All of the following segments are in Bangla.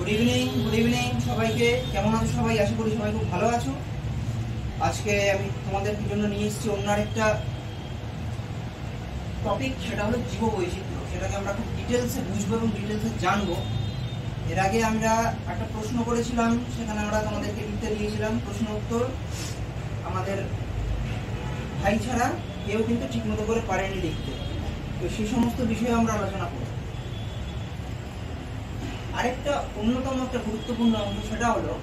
গুড ইভিনিং সবাইকে। কেমন আছো সবাই? আশা করি সবাই খুব ভালো আছো। আজকে আমি তোমাদের জন্য নিয়ে এসেছি অন্য আরেকটা টপিক, সেটা হলো জীববৈচিত্র্য। সেটাকে আমরা খুব ডিটেলসে বুঝবো এবং ডিটেলসে জানবো। এর আগে আমরা একটা প্রশ্ন করেছিলাম, সেখানে আমরা তোমাদেরকে লিখতে দিয়েছিলাম প্রশ্ন উত্তর। আমাদের ভাই ছাড়া কেউ কিন্তু ঠিকমতো করে পারেনি লিখতে, তো সেই সমস্ত বিষয়ে আমরা আলোচনা করব। আরেকটা অন্যতম একটা গুরুত্বপূর্ণ অংশ সেটা হলো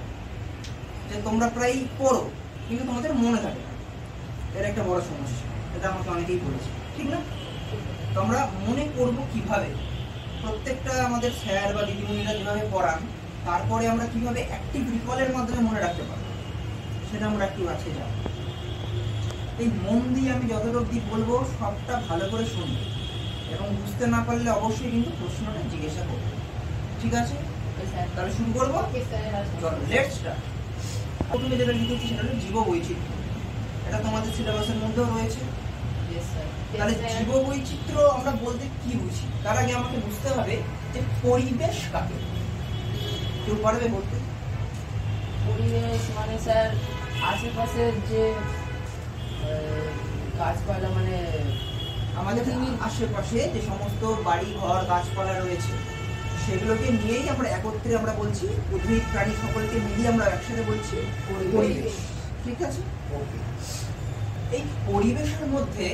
যে তোমরা প্রায় পড়ো কিন্তু তোমাদের মনে থাকে না। এর একটা বড় সমস্যা, এটা আমাকে অনেকেই বলেছে, ঠিক না? তো আমরা মনে করব কিভাবে? প্রত্যেকটা আমাদের স্যার বা দিদিমণিরা যেভাবে পড়ান, তারপরে আমরা কিভাবে অ্যাক্টিভ রিকলের মাধ্যমে মনে রাখতে পারবো, সেটা আমরা একটু আজকে যাব। এই মন দিয়ে আমি যতটা অবধি বলবো সবটা ভালো করে শুনবে এবং বুঝতে না পারলে অবশ্যই কিন্তু প্রশ্নটা জিজ্ঞাসা করবে, ঠিক আছে? তাহলে শুরু করবো। চলো, লেটস স্টার্ট। প্রথমে যেটা লিখেছি সেটা হলো জীববৈচিত্র্য। এটা তোমাদের সিলেবাসের মধ্যেও রয়েছে। তাহলে জীববৈচিত্র্য আমরা বলতে কি বুঝি? তার আগে আমাকে বুঝতে হবে যে পরিবেশ কাকে। কেউ পারবে বলতে? পরিবেশ মানে স্যার আশেপাশের যে গাছপালা, মানে আমাদের আশেপাশে যে সমস্ত বাড়ি ঘর গাছপালা রয়েছে সেগুলোকে নিয়েই আমরা একত্রে আমরা বলছি, উদ্ভিদ প্রাণী সকলকে মিলিয়ে আমরা একসাথে বলছি পরিবেশ, ঠিক আছে? এই পরিবেশের মধ্যে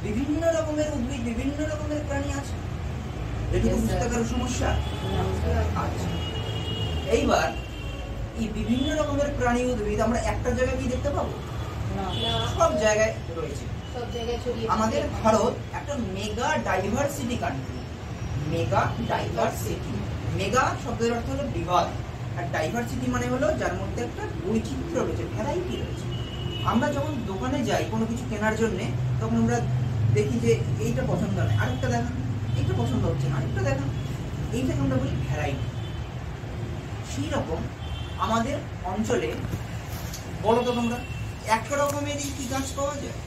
বিভিন্ন রকমের উদ্ভিদ, বিভিন্ন রকমের প্রাণী আছে। এটি বুঝতে কারো সমস্যা? আচ্ছা, এইবার এই বিভিন্ন রকমের প্রাণী উদ্ভিদ আমরা একটা জায়গায় কি দেখতে পাবো? সব জায়গায় রয়েছে। আমাদের ভারত একটা mega diversity country. Mega diversity, mega শব্দের অর্থ হলো বৃহৎ, আর ডাইভার্সিটি মানে হলো যার মধ্যে একটা বৈচিত্র্য রয়েছে, ভ্যারাইটি রয়েছে। আমরা যখন দোকানে যাই কোনো কিছু কেনার জন্য, তখন আমরা দেখি যে এইটা পছন্দ নয়, আরেকটা দেখান, এইটা পছন্দ হচ্ছে না, আরেকটা দেখান। এইটাকে আমরা বলি ভ্যারাইটি। সেই রকম আমাদের অঞ্চলে বলো তো তোমরা, এক রকমেরই কি গাছ পাওয়া যায়?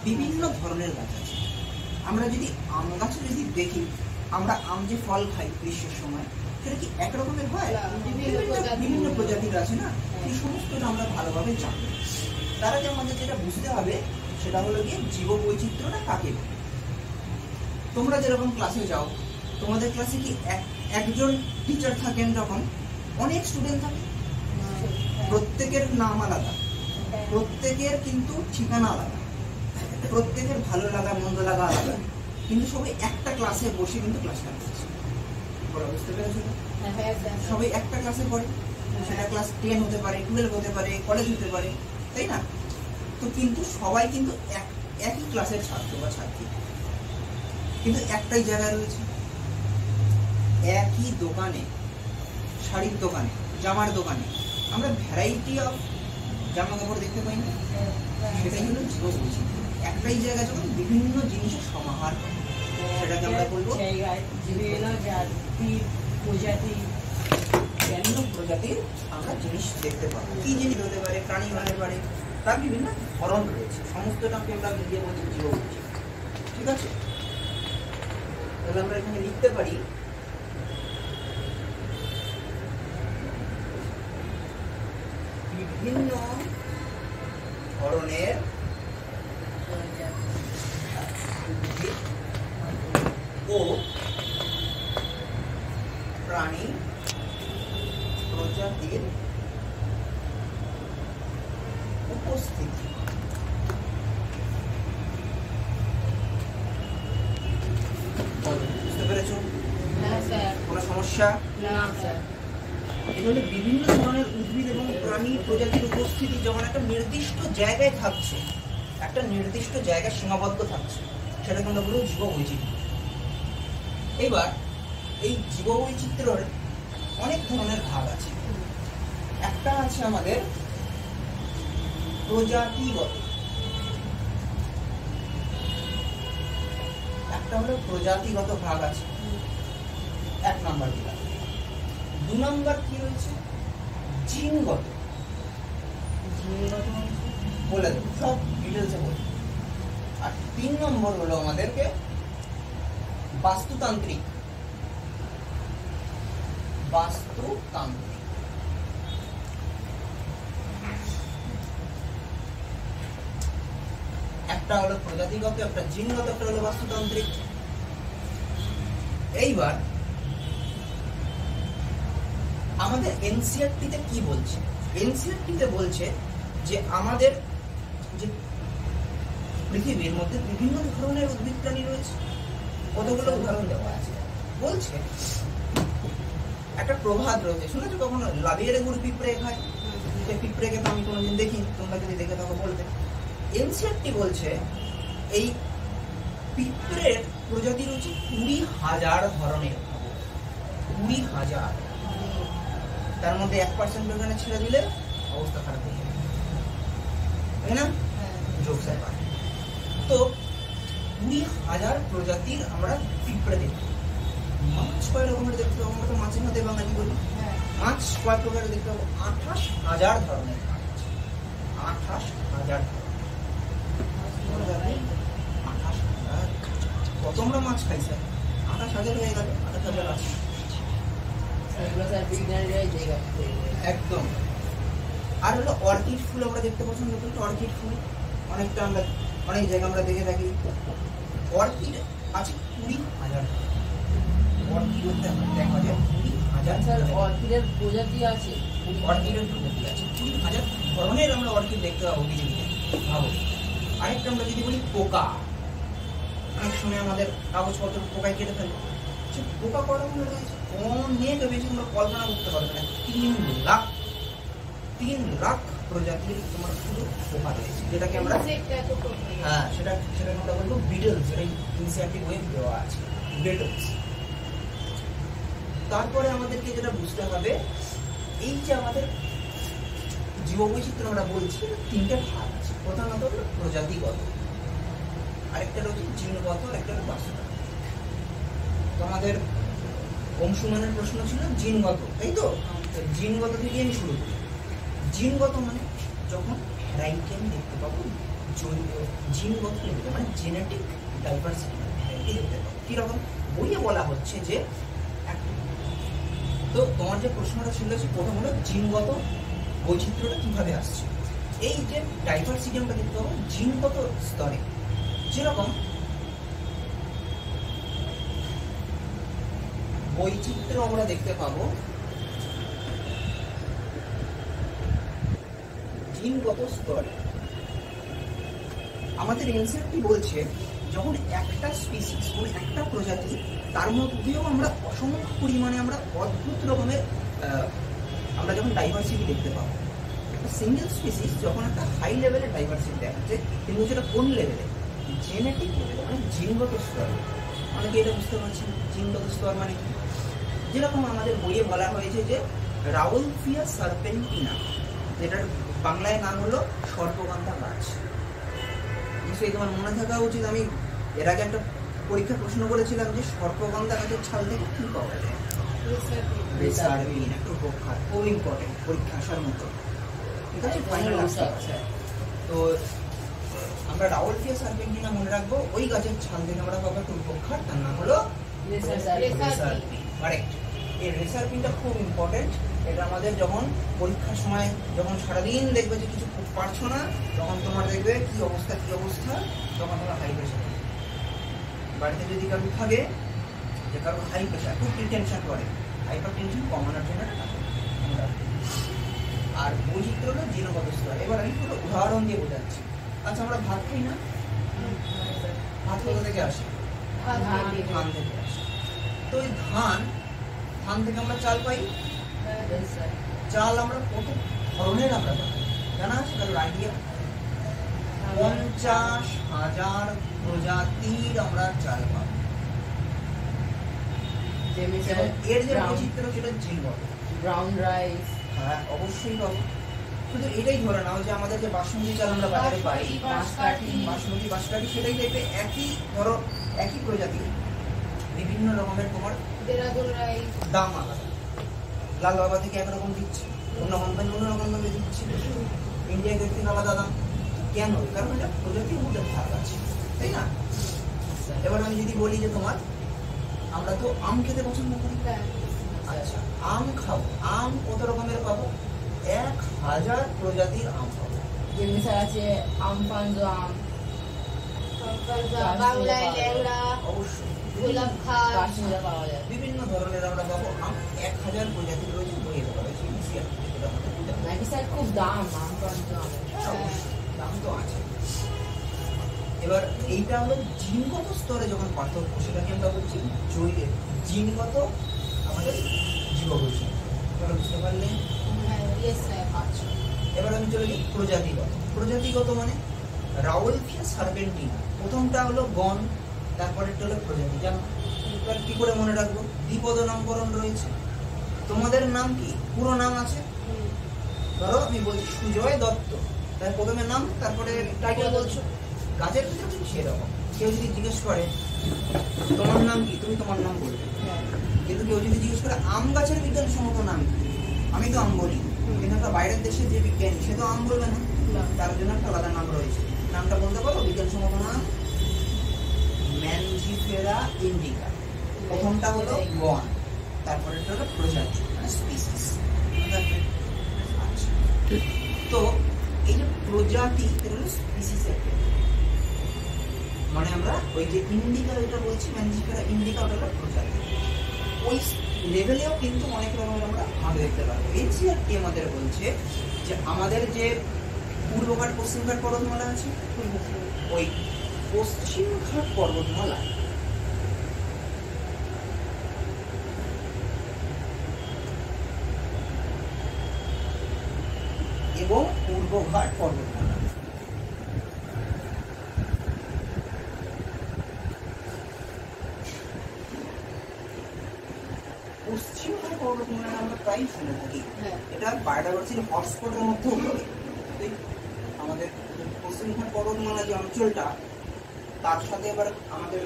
বিভিন্ন ধরনের গাছ আছে। আমরা যদি আম গাছে যদি দেখি, আমরা আম যে ফল খাই গ্রীষ্মের সময়, সেটা কি এক রকমের হয়? বিভিন্ন প্রজাতির আছে না? এই সমস্তটা আমরা ভালোভাবে জানি। তার আগে আমাদের যেটা বুঝতে হবে সেটা হলো গিয়ে জীববৈচিত্র্যটা কাকে বলে। তোমরা যেরকম ক্লাসে যাও, তোমাদের ক্লাসে কি একজন টিচার থাকেন, যখন অনেক স্টুডেন্ট থাকে, প্রত্যেকের নাম আলাদা, প্রত্যেকের কিন্তু ঠিকানা আলাদা, প্রত্যেকের ভালো লাগা মন্দ লাগা আলাদা, কিন্তু সবাই একটা ক্লাসে বসে কিন্তু ক্লাসটা করছে। বুঝতে পেরেছো? সবাই একটা ক্লাসে পড়ে, সেটা ক্লাস 10 হতে পারে, 12 হতে পারে, কলেজ হতে পারে, তাই না? তো কিন্তু সবাই কিন্তু একই ক্লাসের ছাত্র বা ছাত্রী, কিন্তু একটাই জায়গায় রয়েছে। একই দোকানে, শাড়ির দোকানে, জামার দোকানে আমরা ভ্যারাইটি অফ জামা কাপড় দেখতে পাই না? সেটাই হলো জীববৈচিত্র্য। একটাই জায়গায় যখন বিভিন্ন জিনিসের সমাহার হয়, সেটাকে আমরা বলবো বিভিন্ন প্রজাতির আমরা জিনিস দেখতে পাবো। কি জিনিস হতে পারে? প্রাণী হতে পারে, তার বিভিন্ন ধরন রয়েছে। সমস্তটাকে আমরা মিলিয়ে বলছি জীববৈচিত্র্য, ঠিক আছে? তাহলে আমরা এখানে লিখতে পারি বিভিন্ন ধরনের ও প্রাণী প্রজাতির উপস্থিতি। বুঝতে পেরেছো? কোনো সমস্যা? এগুলো বিভিন্ন ধরনের উদ্ভিদ এবং প্রাণী প্রজাতির উপস্থিতি যখন একটা নির্দিষ্ট জায়গায় থাকছে, একটা নির্দিষ্ট জায়গায় সীমাবদ্ধ থাকছে, সেটাকে আমরা বলবো জীববৈচিত্র্য। এবার এই জীববৈচিত্র্যের অনেক ধরনের ভাগ আছে। একটা আছে আমাদের প্রজাতিগত, একটা হলো প্রজাতিগত ভাগ আছে, 1 নম্বর দিলাম। 2 নম্বর কি রয়েছে? জিনগত। বলে দেবো, সব ডিটেলসে বলি। আর 3 নম্বর হলো আমাদেরকে বাস্তুতান্ত্রিক। বাস্তুতান্ত্রিক। একটা হলো প্রজাতিগত, একটা জিনগত, একটা হলো বাস্তুতান্ত্রিক। এইবার আমাদের এনসিআরটিতে কি বলছে? এনসিআরটিতে বলছে যে আমাদের যে পৃথিবীর মধ্যে বিভিন্ন ধরনের উদ্ভিদ প্রাণী রয়েছে, কতগুলো উদাহরণ দেওয়া আছে। বলছে একটা প্রভাত রয়েছে, শুনেছো কখনো লাবিয়েরে গুড় পিঁপড়ে খায়? সেই পিঁপড়েকে তো আমি কোনোদিন দেখিনি, তোমরা যদি দেখে থাকো বলতে। এনসিআরটি বলছে এই পিঁপড়ের প্রজাতি রয়েছে 20,000 ধরনের। 20,000, তার মধ্যে 1% ওখানে ছেড়ে দিলে অবস্থা খারাপ হয়ে যাবে, তাই না? জোকস ব্যাপার। তো 20,000 প্রজাতির আমরা পিঁপড়ে দেখি। মাছ কয় রকমের দেখতে পাবো? আমরা তো মাছের মধ্যে বাঙালি বলি। মাছ কয় প্রকারের দেখতে পাবো? 28,000 ধরনের মাছ। 28,000। কত আমরা মাছ খাই স্যার? 28,000 হয়ে গেল। 28,000 আছে একদম। আর হলো অর্কিড ফুল আমরা দেখতে পছন্দ করি। অর্কিড ফুল অনেকটা আমরা অনেক জায়গায় আমরা দেখে থাকি। অর্কিড আছে 20,000। অর্কিড দেখা যায় 20,000। অর্কিডের প্রজাতি আছে। অর্কিডের প্রজাতি আছে 20,000 ধরনের আমরা অর্কিড দেখতে পাবো পৃথিবীতে। ভাবো। আরেকটা আমরা যদি বলি পোকা, অনেক সময় আমাদের কাগজপত্র পোকায় কেটে ফেলে। পোকা কটা রয়েছে অনেক বেশি, তোমরা কল্পনা করতে পারবে না। 3 লাখ প্রজাতির তোমার শুধু পোকা রয়েছে, যেটাকে আমরা সেটাকে আমরা বলবো বিটলস, যেটা ইনসেক্টিভ ওয়েব দেওয়া আছে, বিটলস। তারপরে আমাদেরকে যেটা বুঝতে হবে, এই যে আমাদের জীববৈচিত্র্য আমরা বলছি, 3টে ভাগ আছে। প্রধানত প্রজাতিগত, আরেকটা রয়েছে জিনগত, আরেকটা বাস্তুতান্ত্রিক। তো আমাদের অংশুমানের প্রশ্ন ছিল জিনগত, তাই তো? জিনগত থেকে আমি শুরু করি। জিনগত মানে যখন ভ্যারাইটি আমি দেখতে পাবো, জিনগত লেভেলে মানে জেনেটিক ডাইভার্সিটি ভ্যারাইটি দেখতে পাবো। কিরকম? বইয়ে বলা হচ্ছে যে, তো তোমার যে প্রশ্নটা ছিল যে প্রথম হলো জিনগত বৈচিত্র্যটা কিভাবে আসছে। এই যে ডাইভার্সিটি আমরা দেখতে পাবো জিনগত স্তরে, যেরকম বৈচিত্র্য আমরা দেখতে পাবো জিনগত স্তরে। আমাদের এনসিআরটি বলছে যখন একটা স্পিসিস, মানে একটা প্রজাতি, তার মধ্যেও আমরা অসংখ্য পরিমাণে আমরা অদ্ভুত রকমের আমরা যখন ডাইভার্সিটি দেখতে পাবো। একটা সিঙ্গেল স্পিসিস যখন একটা হাই লেভেলের ডাইভার্সিটি দেখাচ্ছে, কিন্তু সেটা কোন লেভেলে? জেনেটিক লেভেলে, মানে জিনগত স্তরে। অনেকে এটা বুঝতে পারছেন জিনগত স্তর মানে কি। যেরকম আমাদের বইয়ে বলা হয়েছে যে রাউলফিয়া সার্পেন্টিনা, যেটার বাংলায় নাম হলো সর্পগন্ধা গাছ। নিশ্চয়ই তোমার মনে থাকা উচিত, আমি এর আগে একটা পরীক্ষা প্রশ্ন করেছিলাম যে সর্পগন্ধা গাছের ছাল থেকে কি পাওয়া যায়? রেসারপিন, একটু উপকার, খুব ইম্পর্টেন্ট, পরীক্ষা আসার মতো। ঠিক আছে, তো আমরা রাউলফিয়া সার্পেন্টিনা মনে রাখবো। ওই গাছের ছাল থেকে আমরা পাবো একটু উপকার, তার নাম হলো রেসারপিন। কারেক্ট। এই রেসারপিনটা খুব ইম্পর্টেন্ট। এটা আমাদের যখন পরীক্ষার সময় যখন সারাদিন দেখবে যে কিছু পারছো না, তখন তোমার দেখবে কি অবস্থা, তখন তোমার হাই প্রেশার। বাড়িতে যদি কারো থাকে যে কারো হাই প্রেশার, খুব টেনশন করে, হাইপার টেনশন কমানোর জন্য। আর বৈচিত্র্য হলো জিনগত স্তর। এবার আমি পুরো উদাহরণ দিয়ে বোঝাচ্ছি। আচ্ছা, আমরা ভাত খাই না? ভাত কোথা থেকে আসে? ধান থেকে আসে। তো এই ধান থেকে আমরা চাল পাই। চাল আমরা কত ধরনের আমরা পাই জানা আছে? কারোর আইডিয়া? 50,000 প্রজাতির আমরা চাল পাই। এর যে বৈচিত্র্য সেটা জিনগত। ব্রাউন রাইস, হ্যাঁ অবশ্যই পাবো। শুধু এটাই ধরে নাও যে আমাদের যে বাসমতি চাল আমরা বাজারে পাই, বাসমতি, বাঁশকাঠি, সেটাই দেখবে একই, ধরো একই প্রজাতি, বিভিন্ন রকমের তোমার দাম আলাদা। লাল বাবা থেকে একরকম দিচ্ছে, অন্য কোম্পানি অন্য রকম ভাবে দিচ্ছে, ইন্ডিয়া গেট থেকে আলাদা দাম। কেন? কারণ এটা প্রজাতির মধ্যে ভাগ আছে, তাই না? এবার আমি যদি বলি যে তোমার, আমরা তো আম খেতে পছন্দ করি। আচ্ছা, আম খাবো, আম কত রকমের পাবো? 1000 প্রজাতির আম পাবো। যেমনি স্যার আছে আমপাঞ্জো আম, বাংলায় ল্যাংড়া, অবশ্যই গোলাপ খাস, কাশ্মীরে পাওয়া যায়। বিভিন্ন ধরনের আমরা পাবো আম। 1000 প্রজাতির রয়েছে বইয়ে দেওয়া হয়েছে NCERT থেকে, যেটা আমাদের বুঝতে হবে। নাকি স্যার খুব দাম আমপাঞ্জো আমের। অবশ্যই, দাম তো আছে। এবার এইটা হলো জিনগত স্তরে যখন পার্থক্য, সেটাকে আমরা বলছি জিনগত আমাদের জীববৈচিত্র্য। আপনারা বুঝতে পারলেন? Yes sir. আচ্ছা, এবার আমি চলে যাই প্রজাতিগত। প্রজাতিগত মানে রাউলফিয়া সার্পেন্টিনা, প্রথমটা হলো গণ, তারপরেরটা হলো প্রজাতি। জানো? এবার কি করে মনে রাখবো? দ্বিপদ নামকরণ রয়েছে। তোমাদের নাম কি? পুরো নাম আছে। ধরো আমি বলছি সুজয় দত্ত, তাই প্রথমে নাম, তারপরে টাইটেল বলছো। গাছের ভিতরে ঠিক সেরকম। কেউ যদি জিজ্ঞেস করে তোমার নাম কি, তুমি তোমার নাম বলবে। কিন্তু কেউ যদি জিজ্ঞেস করে আম গাছের বিজ্ঞানসম্মত নাম কি, আমি তো আম বলি। কিন্তু একটা বাইরের দেশে যে বিজ্ঞানী, সে তো আম বলবে না, তার জন্য একটা আলাদা নাম রয়েছে। নামটা বলতে পারো বিজ্ঞানসম্মত নাম? ম্যানজিফেরা ইন্ডিকা। প্রথমটা হলো গণ, তারপরেটা হলো প্রজাতি মানে স্পিসিস। আচ্ছা, তো এই যে প্রজাতি, এটা হলো স্পিসিসের ক্ষেত্রে। মানে আমরা ওই যে ইন্ডিকা যেটা বলছি, ম্যানজিফেরা ইন্ডিকা, ওটা হলো প্রজাতি। ওই লেভেলেও কিন্তু অনেক রকমের আমরা ভাগ দেখতে পারবো। NCERT আমাদের বলছে যে আমাদের যে পূর্বঘাট পশ্চিমঘাট পর্বতমালা আছে, ওই পশ্চিমঘাট পর্বতমালা এবং পূর্বঘাট পর্বতমালা, পশ্চিমঘাট পর্বতমালা আমরা প্রায় শুনে থাকি। এটা বায়োডাইভার্সিটি হটস্পটের মধ্যেও পড়ে। ঠিক? আমাদের পশ্চিমঘাট পর্বতমালা যে অঞ্চলটা, তার সাথে এবার আমাদের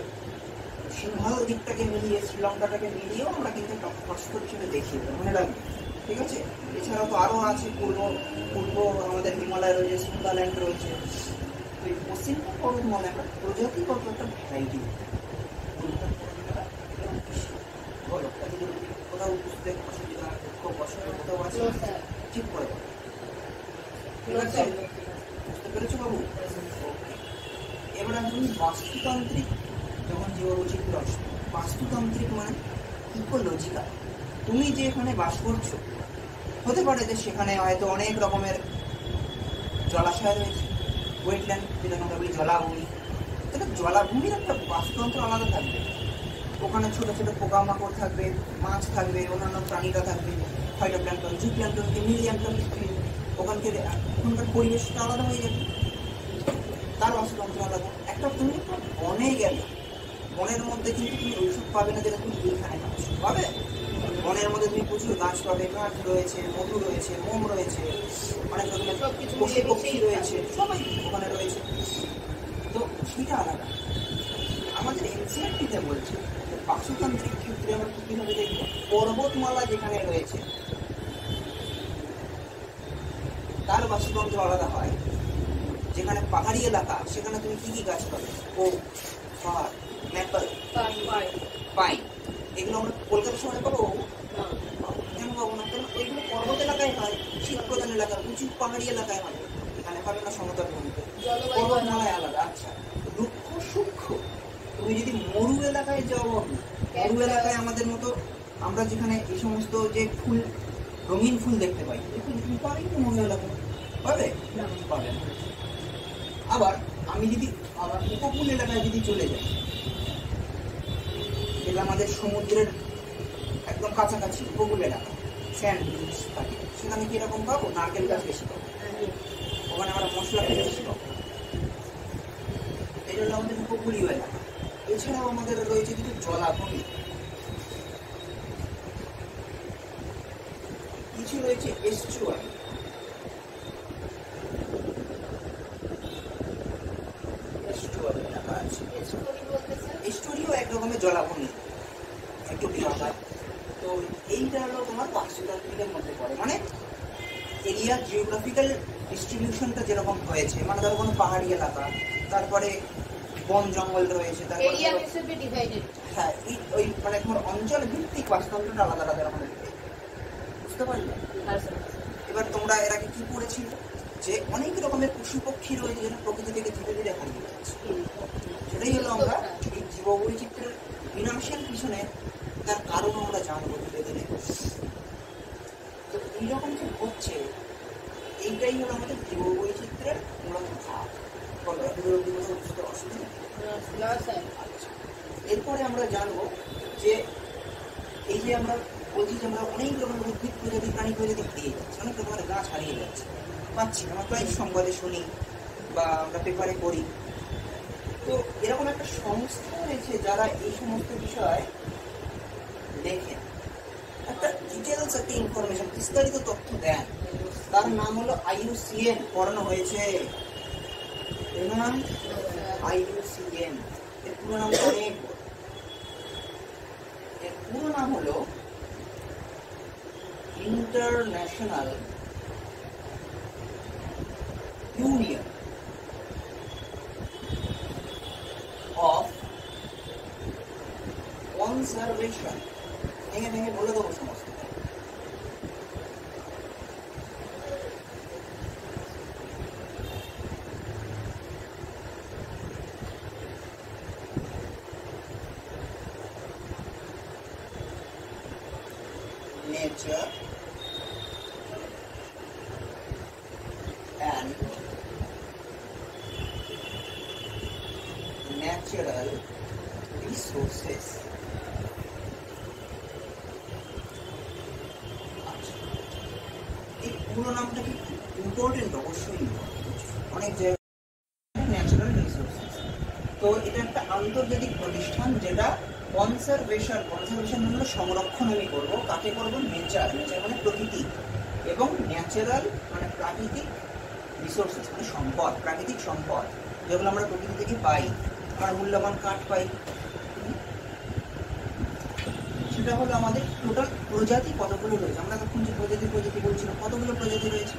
সিংহল দিকটাকে মিলিয়ে, শ্রীলঙ্কাটাকে মিলিয়েও আমরা কিন্তু একটা হটস্পট হিসেবে দেখি, মনে রাখবো। ঠিক আছে? এছাড়াও তো আরও আছে, পূর্ব আমাদের হিমালয় রয়েছে, সুন্দাল্যান্ড রয়েছে। তো এই পশ্চিমঘাট পর্বতমালা একটা প্রজাতিগত একটা ভ্যারাইটি। বলো, কোথাও বুঝতে অসুবিধা, খুব অসুবিধা কোথাও আছে? ঠিক করে বলো। ঠিক আছে? বুঝতে পেরেছো বাবু? এবার আমি বাস্তুতান্ত্রিক যখন জীববৈচিত্র্য আসবে, বাস্তুতান্ত্রিক মানে ইকোলজিক্যাল। তুমি যে এখানে বাস করছো, হতে পারে যে সেখানে হয়তো অনেক রকমের জলাশয় রয়েছে, ওয়েটল্যান্ড, যেটাকে আমরা বলি জলাভূমি। তাহলে জলাভূমির একটা বাস্তুতন্ত্র আলাদা থাকবে। ওখানে ছোট ছোট পোকামাকড় থাকবে, মাছ থাকবে, অন্যান্য প্রাণীরা থাকবে, ফাইটোপ্ল্যাঙ্কটন, জুপ্ল্যাঙ্কটন, মিলিয়ান ওখানকার পরিবেশটা আলাদা হয়ে যাবে, তার বাস্তুতন্ত্র আলাদা। একটা তুমি বনে গেলে, বনের মধ্যে কিন্তু তুমি ওইসব পাবে না যেটা তুমি এখানে পাচ্ছ। পাবে? বনের মধ্যে তুমি প্রচুর গাছ পাবে, কাঠ রয়েছে, মধু রয়েছে, মোম রয়েছে, অনেক রকমের পশু পক্ষী রয়েছে, সবাই ওখানে রয়েছে। তো সেটা আলাদা। আমাদের NCERT বলছে বাস্তুতান্ত্রিক ক্ষেত্রে আমরা কিভাবে দেখবো, পর্বতমালা যেখানে রয়েছে তার বাস্তুতন্ত্র আলাদা হয়। যেখানে পাহাড়ি এলাকা, সেখানে তুমি কি কি গাছ পাবে? Oak, fir, maple, pine. এগুলো আমরা কলকাতা শহরে পাবো? কেন পাবো না? কারণ এগুলো পর্বত এলাকায় হয়, শীত প্রধান এলাকা, উঁচু পাহাড়ি এলাকায় হয়। এখানে পাবে না সমতল ভূমিতে, পর্বতমালায় আলাদা। আচ্ছা, রুক্ষ সূক্ষ্ম তুমি যদি মরু এলাকায় যাও, মরু এলাকায় আমাদের মতো আমরা যেখানে এই সমস্ত যে ফুল, রঙিন ফুল দেখতে পাই, তুমি পাবে কি মরু এলাকায়? পাবে? পাবে না। আবার আমি যদি আমার উপকূল এলাকায় যদি চলে যাই, যেটা আমাদের সমুদ্রের একদম কাছাকাছি উপকূল এলাকা, স্যান্ড বিচ থাকে, সেখানে কিরকম পাবো? নারকেল গাছ বেশি পাবো, ওখানে আমরা মশলা খেতে বেশি পাবো। এটা হলো আমাদের উপকূলীয় এলাকা। এছাড়াও আমাদের রয়েছে কিছু জলাভূমি, কিছু রয়েছে এস্টুয়ারি। এস্টুয়ারিও এক রকমের জলাভূমি, একটু বিরাট। তো এইটা হলো তোমার বাস্তুতান্ত্রিকের মধ্যে পড়ে, মানে এরিয়া জিওগ্রাফিক্যাল ডিস্ট্রিবিউশনটা যেরকম হয়েছে। মানে ধরো কোনো পাহাড়ি এলাকা, তারপরে বন জঙ্গল রয়েছে, হ্যাঁ, ওই মানে তোমার অঞ্চল ভিত্তিক বাস্তুতন্ত্রটা আলাদা আলাদা রকমের। বুঝতে পারলে? হ্যাঁ স্যার। এবার তোমরা এর আগে কি পড়েছিল যে অনেক রকমের পশু পক্ষী রয়েছে যেটা প্রকৃতি থেকে ধীরে ধীরে হারিয়ে যাচ্ছে। সেটাই হলো আমরা এই জীববৈচিত্র্যের বিনাশের পিছনে তার কারণ আমরা জানবো ধীরে ধীরে। তো এইরকম যে হচ্ছে এইটাই হলো আমাদের জীববৈচিত্র্যের মূলত ভাব। বলো এতগুলো বুঝতে অসুবিধা? না স্যার। আচ্ছা, এরপরে আমরা জানবো যে এই যে আমরা বলছি যে আমরা অনেক রকমের উদ্ভিদ প্রজাতি প্রাণী প্রজাতি হারিয়ে যাচ্ছে, অনেক রকমের গাছ হারিয়ে যাচ্ছে, পাচ্ছি আমরা প্রায় সংবাদে শুনি বা আমরা পেপারে পড়ি। তো এরকম একটা সংস্থা রয়েছে যারা এই সমস্ত বিষয় লেখেন, একটা ডিটেলস একটা ইনফরমেশন বিস্তারিত তথ্য দেন। তার নাম হলো IUCN, পড়ানো হয়েছে। এর নাম IUCN। এর পুরো নাম অনেক, এর পুরো নাম হলো ইন্টারন্যাশনাল ইউনিয়ন অফ কনজারভেশন। ভেঙে ভেঙে বলে দেবো সমস্ত। Nature and natural resources. আচ্ছা, এই পুরো নামটা কি ইম্পর্টেন্ট? অবশ্যই অনেক জায়গায় ন্যাচারাল রিসোর্সেস। তো এটা একটা আন্তর্জাতিক প্রতিষ্ঠান যেটা কনজারভেশন হলো সংরক্ষণ আমি করবো। কাকে করবো? নেচার মানে প্রকৃতি, এবং ন্যাচারাল মানে প্রাকৃতিক রিসোর্সেস মানে সম্পদ, প্রাকৃতিক সম্পদ যেগুলো আমরা প্রকৃতি থেকে পাই। আমরা মূল্যবান কাঠ পাই। সেটা হলো আমাদের টোটাল প্রজাতি কতগুলো রয়েছে। আমরা তখন যে প্রজাতি বলছিলাম, কতগুলো প্রজাতি রয়েছে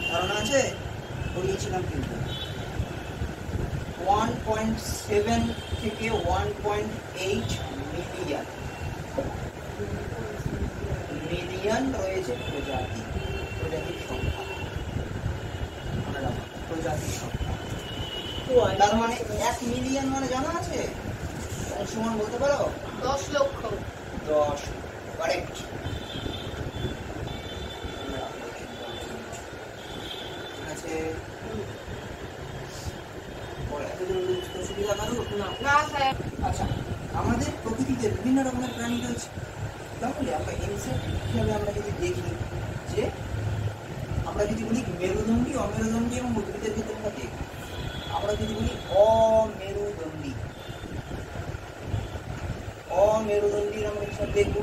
ধারণা আছে? পড়িয়েছিলাম কিন্তু 1.7 থেকে 1.8 মিলিয়ন রয়েছে প্রজাতির সংখ্যা। প্রজাতির সংখ্যা তার মানে 1 মিলিয়ন মানে জানা আছে? সমান বলতে পারো? 10 লক্ষ। 10, কারেক্ট। আছে সুবিধা কারোর? না স্যার। আচ্ছা, আমাদের প্রকৃতিতে বিভিন্ন রকমের প্রাণী রয়েছে। তাহলে আমরা ইনসেক্ট হিসাবে আমরা যদি দেখি যে আমরা যদি বলি মেরুদণ্ডী, অমেরুদণ্ডী এবং উদ্ভিদের ক্ষেত্রে আমরা দেখি। আমরা যদি বলি অমেরুদণ্ডীর আমরা হিসাব দেখব,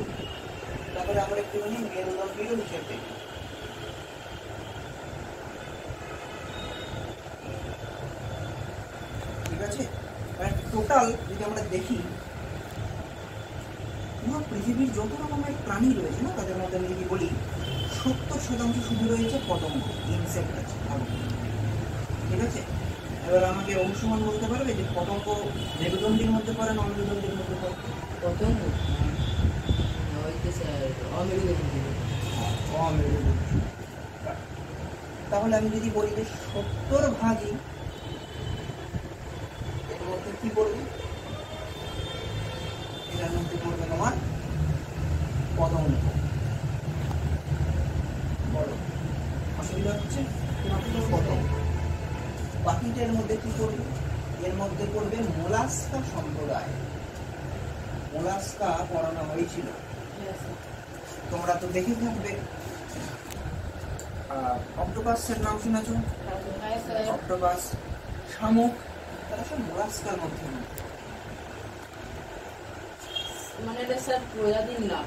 তারপরে আমরা একটুখানি মেরুদণ্ডীরও হিসাব দেখব। ঠিক আছে? মানে টোটাল যদি আমরা দেখি পুরো পৃথিবীর যত রকমের প্রাণী রয়েছে না, তাদের মধ্যে আমি যদি বলি 70% শুধু রয়েছে পতঙ্গ, ইনসেক্ট আছে। ঠিক আছে? এবার আমাকে অংশমান বলতে পারবে যে পতঙ্গ মেরুদণ্ডীর মধ্যে পড়ে না অমেরুদণ্ডীর মধ্যে পড়ে? পতঙ্গ হইতে স্যার অমেরুদণ্ডী। অমেরুদণ্ডী। তাহলে আমি যদি বলি যে 70% এর মধ্যে কি পড়বে? এটার মধ্যে পড়বে তোমার পতঙ্গ। বলো অসুবিধা হচ্ছে? পতঙ্গ। বাকিটার মধ্যে কি পড়বে? এর মধ্যে পড়বে মোলাস্কা সম্প্রদায়। মোলাস্কা পড়ানো হয়েছিল, তোমরা তো দেখে থাকবে। অক্টোপাসের নাম শুনেছ? হ্যাঁ স্যার। অক্টোপাস, শামুক, তারা সব মোলাস্কার মধ্যে। মানে এটা স্যার প্রজাতির নাম।